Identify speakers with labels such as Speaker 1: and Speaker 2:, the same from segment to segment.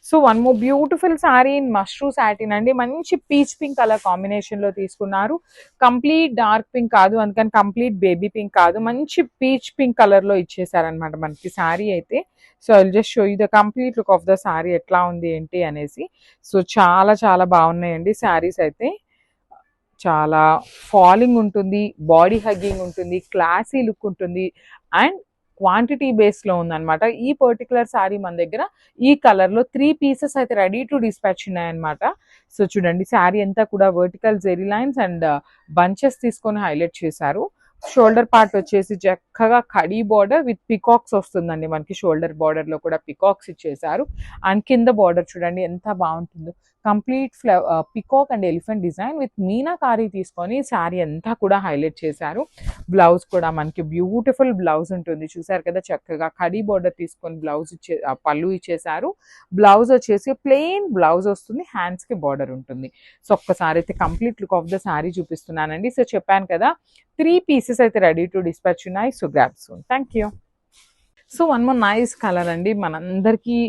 Speaker 1: So one more beautiful sari in mashru satin అండి. మంచి peach pink colour combination లో తీసుకున్నారు. కంప్లీట్ డార్క్ పింక్ కాదు, అందుకని కంప్లీట్ బేబీ పింక్ కాదు, మంచి పీచ్ పింక్ కలర్ లో ఇచ్చేసారనమాట మనకి శారీ అయితే. So I just show you the complete look of the sari ఎట్లా ఉంది ఏంటి అనేసి. సో చాలా చాలా బాగున్నాయండి శారీస్ అయితే. చాలా ఫాలింగ్ ఉంటుంది, బాడీ హగ్గింగ్ ఉంటుంది, క్లాసీ లుక్ ఉంటుంది అండ్ క్వాంటిటీ బేస్లో ఉందన్నమాట. ఈ పర్టికులర్ శారీ మన దగ్గర ఈ కలర్లో 3 పీసెస్ అయితే రెడీ టు డిస్పాచ్ ఉన్నాయన్నమాట. సో చూడండి శారీ అంతా కూడా vertical zari lines and bunches తీసుకొని హైలైట్ చేశారు. షోల్డర్ పార్ట్ వచ్చేసి చక్కగా కడీ బార్డర్ విత్ పికాక్స్ వస్తుందండి మనకి. షోల్డర్ బార్డర్ లో కూడా పికాక్స్ ఇచ్చేసారు. అండ్ కింద బార్డర్ చూడండి ఎంత బాగుంటుందో, complete peacock and elephant design with meenakari తీసుకొని శారీ అంతా కూడా హైలైట్ చేశారు. బ్లౌజ్ కూడా మనకి బ్యూటిఫుల్ బ్లౌజ్ ఉంటుంది, చూసారు కదా. చక్కగా కడీ బార్డర్ తీసుకొని బ్లౌజ్ పళ్ళు ఇచ్చేసారు. బ్లౌజ్ వచ్చేసి ప్లెయిన్ బ్లౌజ్ వస్తుంది, హ్యాండ్స్ కి బార్డర్ ఉంటుంది. సో ఒక్కసారి అయితే complete look of the sari చూపిస్తున్నానండి. సో చెప్పాను కదా 3 పీసెస్ అయితే రెడీ టు డిస్పాచ్ ఉన్నాయి. So grab soon. Thank you. So one more nice colour అండి. మనందరికీ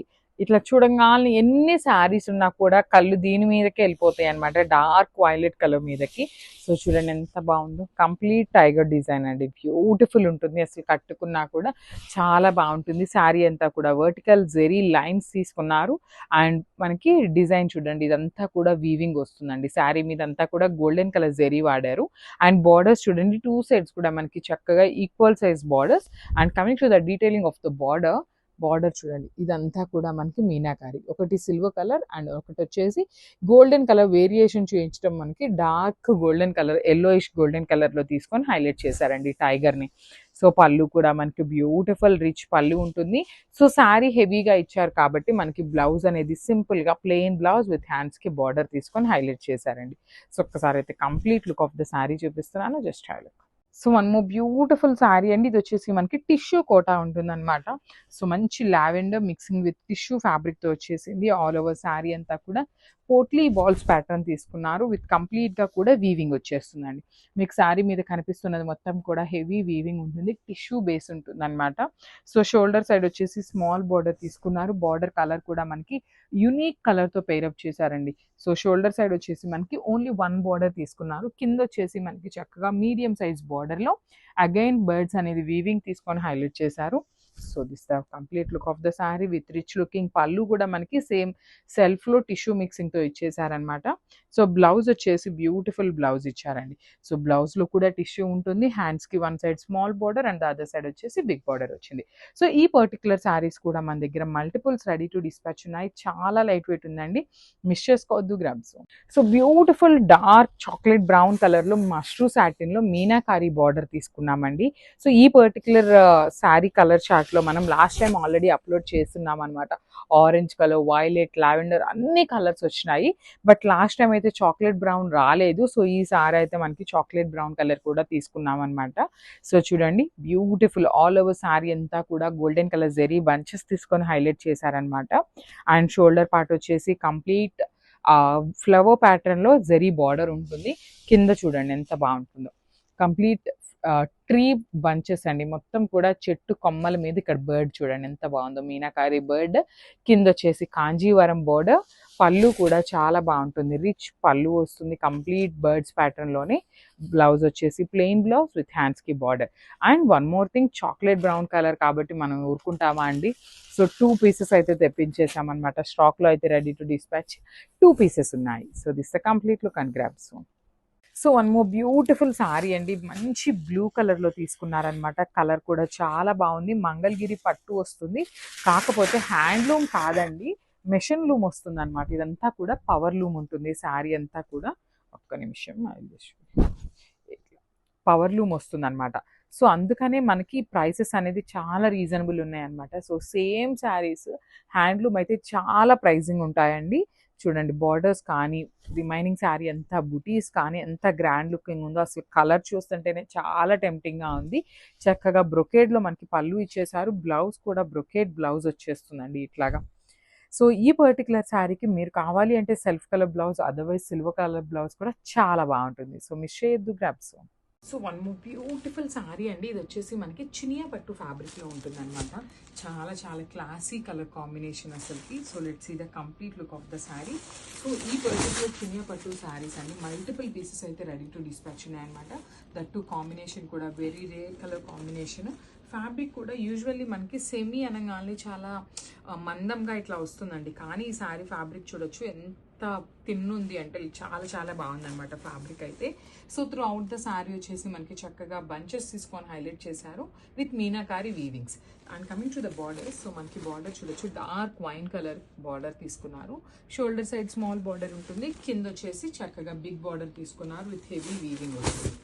Speaker 1: ఇట్లా చూడంగానే ఎన్ని శారీస్ ఉన్నా కూడా కళ్ళు దీని మీదకే వెళ్ళిపోతాయి అనమాట, డార్క్ వైలెట్ కలర్ మీదకి. సో చూడండి ఎంత బాగుందో, కంప్లీట్ టైగర్ డిజైన్ అండి, బ్యూటిఫుల్ ఉంటుంది. అసలు కట్టుకున్నా కూడా చాలా బాగుంటుంది. శారీ అంతా కూడా వర్టికల్ జెరీ లైన్స్ తీసుకున్నారు. అండ్ మనకి డిజైన్ చూడండి, ఇదంతా కూడా వీవింగ్ వస్తుందండి. శారీ మీద అంతా కూడా గోల్డెన్ కలర్ జెరీ వాడారు. అండ్ బార్డర్స్ చూడండి, 2 సైడ్స్ కూడా మనకి చక్కగా equal size borders. And coming to the detailing of the border చూడండి, ఇదంతా కూడా మనకి మీనాకారి, ఒకటి సిల్వర్ కలర్ అండ్ ఒకటి వచ్చేసి గోల్డెన్ కలర్ వేరియేషన్ చేయించడం, మనకి dark golden colour, yellowish golden colour లో తీసుకొని హైలైట్ చేశారండి టైగర్ ని. సో పళ్ళు కూడా మనకి బ్యూటిఫుల్ రిచ్ పళ్ళు ఉంటుంది. సో శారీ హెవీగా ఇచ్చారు కాబట్టి మనకి బ్లౌజ్ అనేది సింపుల్ గా ప్లెయిన్ బ్లౌజ్ విత్ హ్యాండ్స్ కి బార్డర్ తీసుకొని హైలైట్ చేశారండి. సో ఒక్కసారి అయితే complete look of the sari చూపిస్తున్నాను, just have look. So one more beautiful sari అండి. ఇది వచ్చేసి మనకి టిష్యూ కోటా ఉంటుంది అనమాట. సో మంచి lavender mixing with tissue fabric తో వచ్చేసింది. ఆల్ ఓవర్ శారీ అంతా కూడా పోట్లీ బాల్స్ ప్యాటర్న్ తీసుకున్నారు విత్ కంప్లీట్ గా కూడా వీవింగ్ వచ్చేస్తుందండి. మీకు శారీ మీద కనిపిస్తున్నది మొత్తం కూడా హెవీ వీవింగ్ ఉంటుంది, టిష్యూ బేస్ ఉంటుంది అనమాట. సో షోల్డర్ సైడ్ వచ్చేసి స్మాల్ బార్డర్ తీసుకున్నారు. బార్డర్ కలర్ కూడా మనకి యూనిక్ కలర్ తో పేరప్ చేశారండి. సో షోల్డర్ సైడ్ వచ్చేసి మనకి ఓన్లీ 1 బార్డర్ తీసుకున్నారు. కింద వచ్చేసి మనకి చక్కగా మీడియం సైజ్ బార్డర్ లో అగైన్ బర్డ్స్ అనేది వీవింగ్ తీసుకొని హైలైట్ చేశారు. So this the complete look of the sari with rich looking పళ్ళు కూడా మనకి సేమ్ సెల్ఫ్ లో టిష్యూ మిక్సింగ్ తో ఇచ్చేసారనమాట. సో బ్లౌజ్ వచ్చేసి బ్యూటిఫుల్ బ్లౌజ్ ఇచ్చారండి. సో బ్లౌజ్ లో కూడా టిష్యూ ఉంటుంది, హ్యాండ్స్ కి 1 side small border and the other side వచ్చేసి బిగ్ బార్డర్ వచ్చింది. సో ఈ పర్టికులర్ శారీస్ కూడా మన దగ్గర మల్టిపుల్స్ రెడీ టు డిస్పాచ్ ఉన్నాయి. చాలా లైట్ వెయిట్ ఉందండి, మిస్ చేసుకోవద్దు, grabs. So beautiful dark chocolate brown colour లో మష్రూ సాటిన్ లో మీనాకారి బార్డర్ తీసుకున్నామండి. సో ఈ పర్టికులర్ శారీ కలర్ చార్ట్ లో మనం లాస్ట్ టైం ఆల్రెడీ అప్లోడ్ చేస్తున్నాం అనమాట. ఆరెంజ్ కలర్, వైలెట్, లావెండర్ అన్ని కలర్స్ వచ్చినాయి. బట్ లాస్ట్ టైం అయితే చాక్లెట్ బ్రౌన్ రాలేదు. సో ఈ సారీ అయితే మనకి చాక్లెట్ బ్రౌన్ కలర్ కూడా తీసుకున్నాం అనమాట. సో చూడండి బ్యూటిఫుల్ ఆల్ ఓవర్ శారీ అంతా కూడా గోల్డెన్ కలర్ జెరీ బంచెస్ తీసుకొని హైలైట్ చేశారనమాట. అండ్ షోల్డర్ పార్ట్ వచ్చేసి కంప్లీట్ ఫ్లవర్ ప్యాటర్న్ లో జెరీ బార్డర్ ఉంటుంది. కింద చూడండి ఎంత బాగుంటుందో, కంప్లీట్ ట్రీ బంచెస్ అండి, మొత్తం కూడా చెట్టు కొమ్మల మీద ఇక్కడ బర్డ్ చూడండి ఎంత బాగుందో, మీనాకారి బర్డ్. కింద వచ్చేసి కాంజీవరం బోర్డర్. పళ్ళు కూడా చాలా బాగుంటుంది, రిచ్ పళ్ళు వస్తుంది కంప్లీట్ బర్డ్స్ ప్యాటర్న్ లోనే. బ్లౌజ్ వచ్చేసి ప్లెయిన్ బ్లౌజ్ విత్ హ్యాండ్స్ కి border. And one more thing, chocolate brown colour కాబట్టి మనం ఊరుకుంటామా అండి. సో 2 పీసెస్ అయితే తెప్పించేసాం అనమాట. స్టాక్ లో అయితే రెడీ టు డిస్పాచ్ 2 పీసెస్ ఉన్నాయి. So this the complete look and grab soon. So one more beautiful sari అండి, మంచి బ్లూ కలర్ లో తీసుకున్నారనమాట. కలర్ కూడా చాలా బాగుంది, మంగళగిరి పట్టు వస్తుంది, కాకపోతే హ్యాండ్లూమ్ కాదండి, మెషిన్ లూమ్ వస్తుంది అనమాట. ఇదంతా కూడా పవర్ లూమ్ ఉంటుంది శారీ అంతా కూడా. ఒక్క నిమిషం, పవర్ లూమ్ వస్తుంది అనమాట. సో అందుకనే మనకి ప్రైసెస్ అనేది చాలా రీజనబుల్ ఉన్నాయన్నమాట. సో సేమ్ శారీస్ హ్యాండ్లూమ్ అయితే చాలా ప్రైజింగ్ ఉంటాయండి. చూడండి బార్డర్స్ కానీ, రిమైనింగ్ శారీ అంతా బుటీస్ కానీ ఎంత గ్రాండ్ లుకింగ్ ఉందో, అసలు కలర్ చూస్తుంటేనే చాలా టెంప్టింగ్గా ఉంది. చక్కగా బ్రొకేడ్లో మనకి పళ్ళు ఇచ్చేసారు, బ్లౌజ్ కూడా బ్రొకేడ్ బ్లౌజ్ వచ్చేస్తుందండి ఇట్లాగా. సో ఈ పర్టికులర్ శారీకి మీరు కావాలి అంటే self colour blouse, otherwise silver colour blouse కూడా చాలా బాగుంటుంది. సో మిస్ చేయొద్దు, grabs. So one more beautiful sari అండి. ఇది వచ్చేసి మనకి చినియా పట్టు ఫ్యాబ్రిక్లో ఉంటుంది అనమాట. చాలా చాలా క్లాసీ కలర్ కాంబినేషన్ అసలుకి. So let's see the complete look of the sari. So ఈ పర్టికులర్ చినియా పట్టు శారీస్ అండి మల్టిపుల్ పీసెస్ అయితే రెడీ టు డిస్పాచ్ ఉన్నాయన్నమాట. దట్ టు కాంబినేషన్ కూడా very rare colour combination. Fabric కూడా యూజువల్లీ మనకి సెమీ అనగానే చాలా మందంగా ఇట్లా వస్తుందండి. కానీ ఈ శారీ ఫ్యాబ్రిక్ చూడొచ్చు ఎంత తిన్నుంది అంటే చాలా చాలా బాగుందన్నమాట ఫ్యాబ్రిక్ అయితే. So throughout the sari వచ్చేసి మనకి చక్కగా బంచెస్ తీసుకొని హైలైట్ చేశారు with meenakari weavings. And coming to the borders, so మనకి బార్డర్ చూడొచ్చు డార్క్ వైన్ కలర్ బార్డర్ తీసుకున్నారు. షోల్డర్ సైడ్ స్మాల్ బార్డర్ ఉంటుంది, కింద వచ్చేసి చక్కగా బిగ్ బార్డర్ తీసుకున్నారు విత్ హెవీ వీవింగ్ వస్తుంది.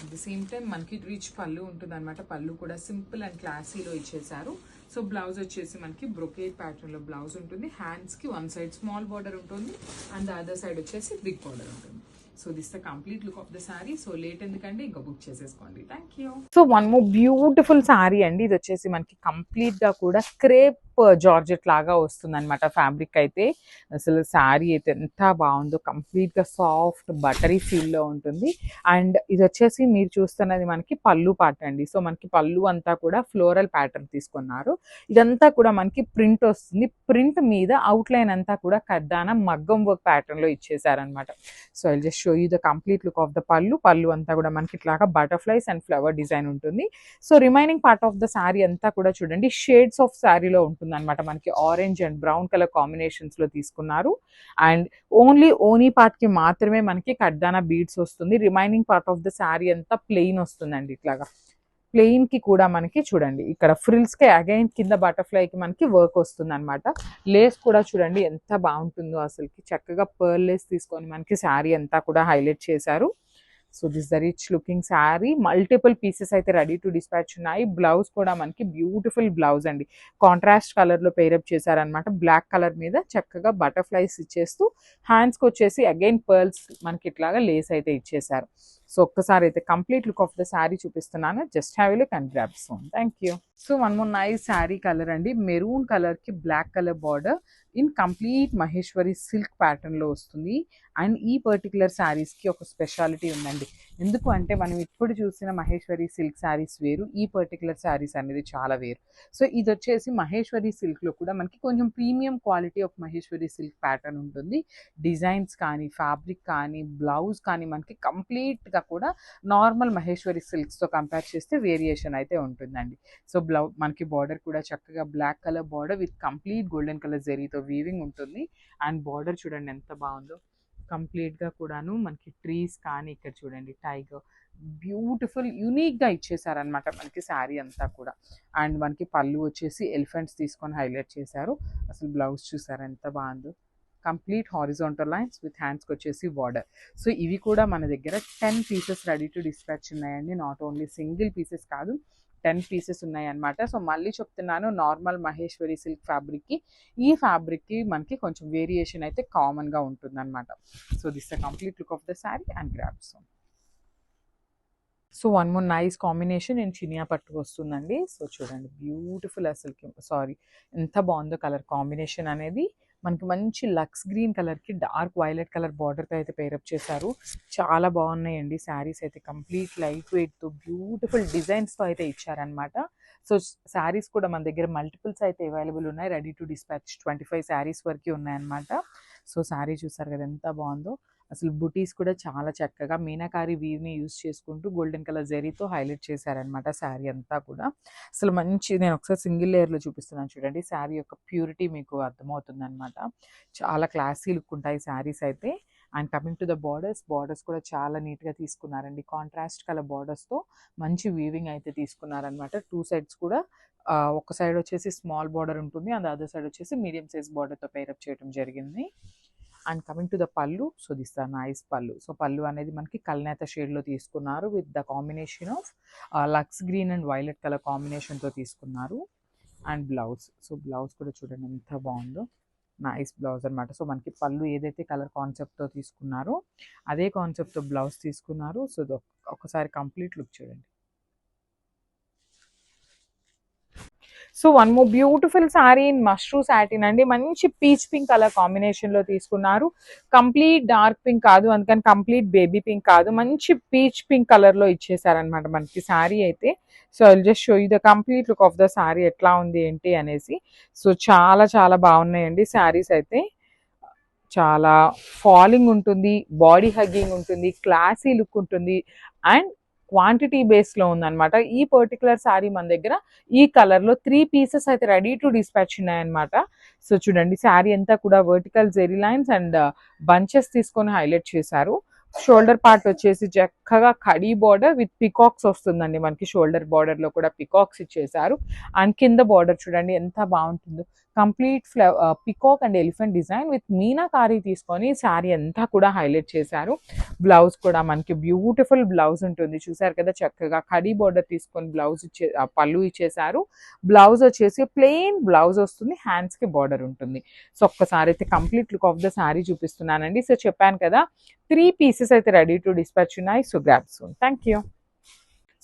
Speaker 1: అట్ ద సేమ్ టైం మనకి రిచ్ పళ్ళు ఉంటుంది అనమాట. పళ్ళు కూడా సింపుల్ అండ్ క్లాసీలో ఇచ్చేసారు. సో బ్లౌజ్ వచ్చేసి మనకి బ్రొకేట్ ప్యాటర్న్లో బ్లౌజ్ ఉంటుంది. హ్యాండ్స్కి వన్ సైడ్ స్మాల్ బార్డర్ ఉంటుంది అండ్ ద అదర్ సైడ్ వచ్చేసి బిగ్ బార్డర్ ఉంటుంది. So this the complete look of the sari. So late ఎందుకంటే ఇంకా బుక్ చేసేసుకోండి. Thank you. So one more beautiful sari అండి. ఇది వచ్చేసి మనకి కంప్లీట్గా కూడా క్రేప్ జార్జెట్ లాగా వస్తుంది అనమాట ఫ్యాబ్రిక్ అయితే. అసలు శారీ అయితే ఎంత బాగుందో, కంప్లీట్గా సాఫ్ట్ బటరీ ఫీల్లో ఉంటుంది. అండ్ ఇది వచ్చేసి మీరు చూస్తున్నది మనకి పళ్ళు పాట అండి. సో మనకి పళ్ళు అంతా కూడా ఫ్లోరల్ ప్యాటర్న్ తీసుకున్నారు. ఇదంతా కూడా మనకి ప్రింట్ వస్తుంది. ప్రింట్ మీద అవుట్లైన్ అంతా కూడా కడ్డాన మగ్గం వర్క్ ప్యాటర్న్లో ఇచ్చేసారనమాట. So I just show you the complete look of the pallu. Pallu అంతా కూడా మనకి ఇట్లాగా బటర్ఫ్లైస్ అండ్ ఫ్లవర్ డిజైన్ ఉంటుంది. So remaining part of the sari అంతా కూడా చూడండి షేడ్స్ ఆఫ్ శారీలో ఉంటుంది అనమాట. మనకి orange and brown colour combinations లో తీసుకున్నారు. అండ్ ఓన్లీ ఓనీ పార్ట్ కి మాత్రమే మనకి కడ్దానా బీడ్స్ వస్తుంది. Remaining part of the sari అంతా ప్లెయిన్ వస్తుందండి. ఇట్లాగా ప్లెయిన్ కి కూడా మనకి చూడండి ఇక్కడ ఫ్రిల్స్ కి అగైన్ కింద బటర్ఫ్లై కి మనకి వర్క్ వస్తుంది అనమాట. లేస్ కూడా చూడండి ఎంత బాగుంటుందో అసలుకి. చక్కగా పర్ల్ లేస్ తీసుకొని మనకి శారీ అంతా కూడా హైలైట్ చేశారు. So this the rich looking sari. Multiple pieces అయితే రెడీ టు డిస్పాచ్ ఉన్నాయి. బ్లౌజ్ కూడా మనకి బ్యూటిఫుల్ బ్లౌజ్ అండి. కాంట్రాస్ట్ కలర్ లో పేరప్ చేశారనమాట. బ్లాక్ కలర్ మీద చక్కగా బటర్ఫ్లైస్ ఇచ్చేస్తూ హ్యాండ్స్కి వచ్చేసి అగైన్ పర్ల్స్ మనకి ఇట్లాగా లేస్ అయితే ఇచ్చేసారు. సో ఒక్కసారి అయితే complete look of the sari చూపిస్తున్నాను. Just have a look and grab soon. Thank you. So one more nice sari colour అండి. మెరూన్ కలర్ కి black colour border in complete Maheshwari silk pattern లో వస్తుంది. అండ్ ఈ పర్టికులర్ శారీస్ కి ఒక స్పెషాలిటీ ఉందండి. ఎందుకు అంటే మనం ఇప్పుడు చూసిన మహేశ్వరి సిల్క్ శారీస్ వేరు, ఈ పర్టికులర్ శారీస్ అనేది చాలా వేరు. సో ఇది వచ్చేసి మహేశ్వరి సిల్క్ లో కూడా మనకి కొంచెం premium quality of Maheshwari silk pattern ఉంటుంది. డిజైన్స్ కానీ ఫ్యాబ్రిక్ కానీ బ్లౌజ్ కానీ మనకి కంప్లీట్ గా కూడా నార్మల్ మహేశ్వరి సిల్క్స్ తో కంపేర్ చేస్తే వేరియేషన్ అయితే ఉంటుందండి. సో మనకి బార్డర్ కూడా చక్కగా black colour border with complete golden colour జరీతో వీవింగ్ ఉంటుంది. అండ్ బార్డర్ చూడండి ఎంత బాగుందో. కంప్లీట్ గా కూడాను మనకి ట్రీస్ కానీ ఇక్కడ చూడండి టైగర్ బ్యూటిఫుల్ యూనిక్ గా ఇచ్చేసారనమాట మనకి శారీ అంతా కూడా. అండ్ మనకి పళ్ళు వచ్చేసి ఎలిఫెంట్స్ తీసుకొని హైలైట్ చేశారు. అసలు బ్లౌజ్ చూసారు ఎంత బాగుందో. కంప్లీట్ హారిజాంటల్ లైన్స్ విత్ హ్యాండ్స్కి వచ్చేసి బార్డర్. సో ఇవి కూడా మన దగ్గర 10 పీసెస్ రెడీ టు డిస్పాచ్ ఉన్నాయండి. నాట్ ఓన్లీ సింగిల్ పీసెస్ కాదు, 10 పీసెస్ ఉన్నాయి అనమాట. సో మళ్ళీ చెప్తున్నాను, నార్మల్ మహేశ్వరి సిల్క్ ఫ్యాబ్రిక్కి ఈ ఫ్యాబ్రిక్కి మనకి కొంచెం వేరియేషన్ అయితే కామన్గా ఉంటుంది అనమాట. So this the complete look of the sari and grabs. So one more nice combination నేను చినియా పట్టు వస్తుందండి. సో చూడండి బ్యూటిఫుల్ అసలుకి. సారీ ఎంత బాగుందో కలర్ కాంబినేషన్ అనేది. మనకి మంచి లక్స్ గ్రీన్ కలర్కి డార్క్ వైలెట్ కలర్ బార్డర్తో అయితే పేరప్ చేశారు. చాలా బాగున్నాయండి శారీస్ అయితే. కంప్లీట్ లైట్ వెయిట్తో బ్యూటిఫుల్ డిజైన్స్తో అయితే ఇచ్చారనమాట. సో శారీస్ కూడా మన దగ్గర మల్టిపుల్స్ అయితే అవైలబుల్ ఉన్నాయి. రెడీ టు డిస్పాచ్ 25 శారీస్ వరకు ఉన్నాయన్నమాట. సో శారీ చూసారు కదా ఎంత బాగుందో. అసలు బుటీస్ కూడా చాలా చక్కగా మీనాకారి వీవ్ని యూజ్ చేసుకుంటూ గోల్డెన్ కలర్ జరీతో హైలైట్ చేశారనమాట శారీ అంతా కూడా. అసలు మంచి, నేను ఒకసారి సింగిల్ లేయర్లో చూపిస్తున్నాను చూడండి. శారీ యొక్క ప్యూరిటీ మీకు అర్థమవుతుంది అనమాట. చాలా క్లాసీ లుక్ ఉంటాయి శారీస్ అయితే. And coming to the borders కూడా చాలా నీట్గా తీసుకున్నారండి. కాంట్రాస్ట్ కలర్ బార్డర్స్తో మంచి వీవింగ్ అయితే తీసుకున్నారనమాట. 2 సైడ్స్ కూడా ఒక సైడ్ వచ్చేసి స్మాల్ బార్డర్ ఉంటుంది, అండ్ అదర్ సైడ్ వచ్చేసి మీడియం సైజ్ బార్డర్తో పేరప్ చేయడం జరిగింది. And coming to the pallu, so this the nice pallu. So pallu అనేది మనకి కల్నేత షేడ్లో తీసుకున్నారు with the combination of lux green and violet colour కాంబినేషన్తో తీసుకున్నారు. అండ్ బ్లౌజ్, సో బ్లౌజ్ కూడా చూడండి ఎంత బాగుందో. నైస్ బ్లౌజ్ అనమాట. సో మనకి పళ్ళు ఏదైతే కలర్ కాన్సెప్ట్తో తీసుకున్నారో అదే కాన్సెప్ట్తో బ్లౌజ్ తీసుకున్నారు. సో ఒకసారి కంప్లీట్ లుక్ చూడండి. So one more beautiful sorry in mashru satin అండి. మంచి పీచ్ పింక్ కలర్ కాంబినేషన్ లో తీసుకున్నారు. కంప్లీట్ డార్క్ పింక్ కాదు, అందుకని కంప్లీట్ బేబీ పింక్ కాదు, మంచి పీచ్ పింక్ కలర్ లో ఇచ్చేసారనమాట మనకి సారీ అయితే. So I will just show you the complete look of the sorry ఎట్లా ఉంది ఏంటి అనేసి. సో చాలా చాలా బాగున్నాయండి శారీస్ అయితే. చాలా ఫాలింగ్ ఉంటుంది, బాడీ హగ్గింగ్ ఉంటుంది, క్లాసీ లుక్ ఉంటుంది అండ్ క్వాంటిటీ బేస్లో ఉందన్నమాట. ఈ పర్టికులర్ శారీ మన దగ్గర ఈ కలర్లో 3 పీసెస్ అయితే రెడీ టు డిస్పాచ్ ఉన్నాయన్నమాట. సో చూడండి శారీ అంతా కూడా vertical zari lines and bunches తీసుకొని హైలైట్ చేశారు. షోల్డర్ పార్ట్ వచ్చేసి చక్కగా కడీ బార్డర్ విత్ పికాక్స్ వస్తుందండి మనకి. షోల్డర్ బార్డర్ లో కూడా పికాక్స్ ఇచ్చేసారు. అండ్ కింద బార్డర్ చూడండి ఎంత బాగుంటుందో, complete peacock and elephant design with meenakari తీసుకొని శారీ అంతా కూడా హైలైట్ చేశారు. బ్లౌజ్ కూడా మనకి బ్యూటిఫుల్ బ్లౌజ్ ఉంటుంది, చూసారు కదా. చక్కగా కడీ బార్డర్ తీసుకొని బ్లౌజ్ పళ్ళు ఇచ్చేసారు. బ్లౌజ్ వచ్చేసి ప్లెయిన్ బ్లౌజ్ వస్తుంది, హ్యాండ్స్ కి బార్డర్ ఉంటుంది. సో ఒక్కసారి అయితే complete look of the sari చూపిస్తున్నానండి. సో చెప్పాను కదా 3 పీసెస్ అయితే రెడీ టు డిస్పాచ్ ఉన్నాయి. So grab soon. Thank you.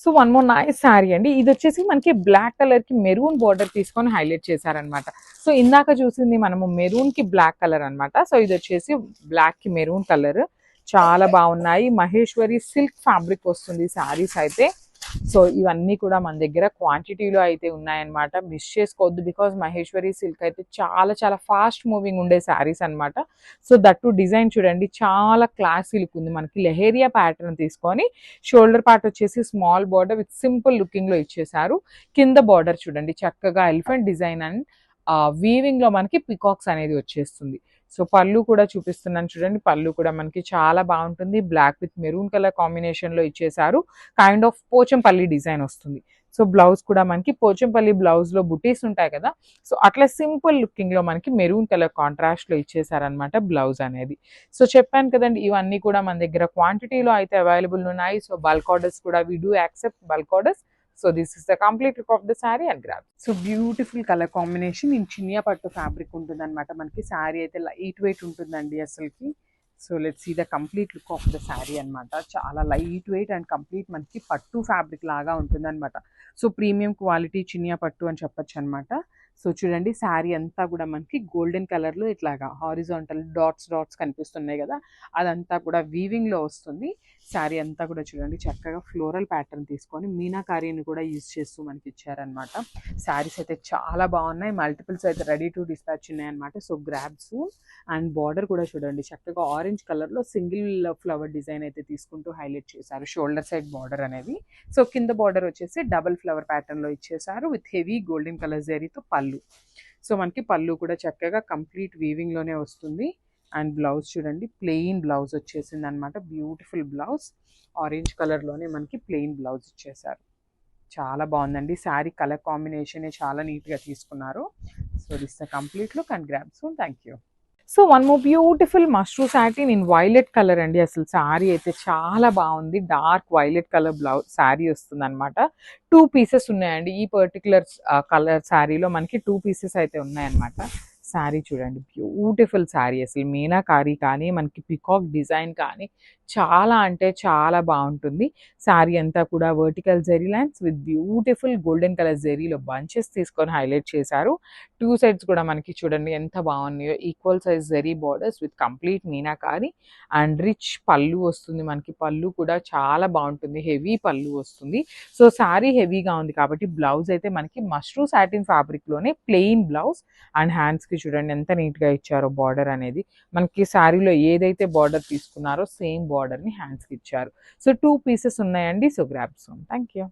Speaker 1: So one more nice sari అండి. ఇది వచ్చేసి మనకి బ్లాక్ కలర్ కి మెరూన్ బార్డర్ తీసుకొని హైలైట్ చేశారనమాట. సో ఇందాక చూసింది మనము మెరూన్ కి బ్లాక్ కలర్ అనమాట. సో ఇది వచ్చేసి బ్లాక్ కి మెరూన్ కలర్. చాలా బాగున్నాయి. మహేశ్వరి సిల్క్ ఫ్యాబ్రిక్ వస్తుంది శారీస్ అయితే. సో ఇవన్నీ కూడా మన దగ్గర క్వాంటిటీలో అయితే ఉన్నాయన్నమాట. మిస్ చేసుకోవద్దు, బికాజ్ మహేశ్వరి సిల్క్ అయితే చాలా చాలా ఫాస్ట్ మూవింగ్ ఉండే శారీస్ అనమాట. సో దట్టు డిజైన్ చూడండి, చాలా క్లాసీ లుక్ ఉంది. మనకి లెహేరియా ప్యాటర్న్ తీసుకొని షోల్డర్ పార్ట్ వచ్చేసి small border with simple looking లో ఇచ్చేసారు. కింద బార్డర్ చూడండి చక్కగా ఎలిఫెంట్ డిజైన్ అండ్ వీవింగ్ లో మనకి పికాక్స్ అనేది వచ్చేస్తుంది. సో పళ్ళు కూడా చూపిస్తున్నాను చూడండి. పళ్ళు కూడా మనకి చాలా బాగుంటుంది. Black with maroon colour combination లో ఇచ్చేసారు. కైండ్ ఆఫ్ పోచంపల్లి డిజైన్ వస్తుంది. సో బ్లౌజ్ కూడా మనకి పోచంపల్లి బ్లౌజ్ లో బుటీస్ ఉంటాయి కదా, సో అట్లా సింపుల్ లుకింగ్ లో మనకి మెరూన్ కలర్ కాంట్రాస్ట్ లో ఇచ్చేసారనమాట బ్లౌజ్ అనేది. సో చెప్పాను కదండి, ఇవన్నీ కూడా మన దగ్గర క్వాంటిటీలో అయితే అవైలబుల్ ఉన్నాయి. సో బల్క్ ఆర్డర్స్ కూడా we do accept bulk orders. So this is the complete look of the saree and grab. So beautiful color combination in Chiniya పట్టు ఫ్యాబ్రిక్ ఉంటుంది అనమాట. మనకి శారీ అయితే లైట్ వెయిట్ ఉంటుందండి అసలుకి. So let's see the complete look of the sari అనమాట. చాలా light weight and complete మనకి పట్టు ఫ్యాబ్రిక్ లాగా ఉంటుంది అనమాట. సో ప్రీమియం క్వాలిటీ చినియా పట్టు అని చెప్పొచ్చు అనమాట. సో చూడండి శారీ అంతా కూడా మనకి గోల్డెన్ కలర్లో ఇట్లాగా హారిజాంటల్ డాట్స్ కనిపిస్తున్నాయి కదా, అదంతా కూడా వీవింగ్లో వస్తుంది. శారీ అంతా కూడా చూడండి చక్కగా ఫ్లోరల్ ప్యాటర్న్ తీసుకొని మీనాకారీని కూడా యూజ్ చేస్తూ మనకి ఇచ్చారనమాట. శారీస్ అయితే చాలా బాగున్నాయి. మల్టిపుల్స్ అయితే రెడీ టు డిస్పాచ్ ఉన్నాయి అనమాట. So grab soon. And border కూడా చూడండి చక్కగా ఆరెంజ్ కలర్లో సింగిల్ ఫ్లవర్ డిజైన్ అయితే తీసుకుంటూ హైలైట్ చేశారు షోల్డర్ సైడ్ బార్డర్ అనేది. సో కింద బార్డర్ వచ్చేసి డబల్ ఫ్లవర్ ప్యాటర్న్లో ఇచ్చేసారు విత్ హెవీ గోల్డెన్ కలర్ జరీతో పళ్ళు. సో మనకి పళ్ళు కూడా చక్కగా కంప్లీట్ వీవింగ్లోనే వస్తుంది. అండ్ బ్లౌజ్ చూడండి ప్లెయిన్ బ్లౌజ్ వచ్చేసింది అనమాట. బ్యూటిఫుల్ బ్లౌజ్, ఆరెంజ్ కలర్లోనే మనకి ప్లెయిన్ బ్లౌజ్ ఇచ్చేసారు. చాలా బాగుందండి. శారీ కలర్ కాంబినేషన్ చాలా నీట్గా తీసుకున్నారు. So this the complete look and grab soon. Thank you. So one more beautiful mashru satin in violet colour అండి. అసలు శారీ అయితే చాలా బాగుంది. Dark violet colour blouse sari వస్తుంది అనమాట. 2 పీసెస్ ఉన్నాయండి ఈ పర్టికులర్ కలర్ శారీలో. మనకి 2 పీసెస్ అయితే ఉన్నాయన్నమాట. శారీ చూడండి బ్యూటిఫుల్ శారీ. అసలు మీనాకారీ కానీ మనకి పికాక్ డిజైన్ కానీ చాలా అంటే చాలా బాగుంటుంది. శారీ అంతా కూడా vertical zari lines with beautiful golden colour జెరీలో బంచెస్ తీసుకొని హైలైట్ చేశారు. 2 సైడ్స్ కూడా మనకి చూడండి ఎంత బాగున్నాయో. Equal size zari borders with complete meenakari and rich pallu వస్తుంది మనకి. పళ్ళు కూడా చాలా బాగుంటుంది, హెవీ పళ్ళు వస్తుంది. సో శారీ హెవీగా ఉంది కాబట్టి బ్లౌజ్ అయితే మనకి మష్రూ సాటిన్ ఫ్యాబ్రిక్లోనే ప్లెయిన్ బ్లౌజ్ అండ్ హ్యాండ్స్కి చూడండి ఎంత నీట్గా ఇచ్చారో బార్డర్ అనేది. మనకి శారీలో ఏదైతే బార్డర్ తీసుకున్నారో సేమ్ బార్డర్ని హ్యాండ్స్కి ఇచ్చారు. సో 2 పీసెస్ ఉన్నాయండి. So grab soon. Thank you.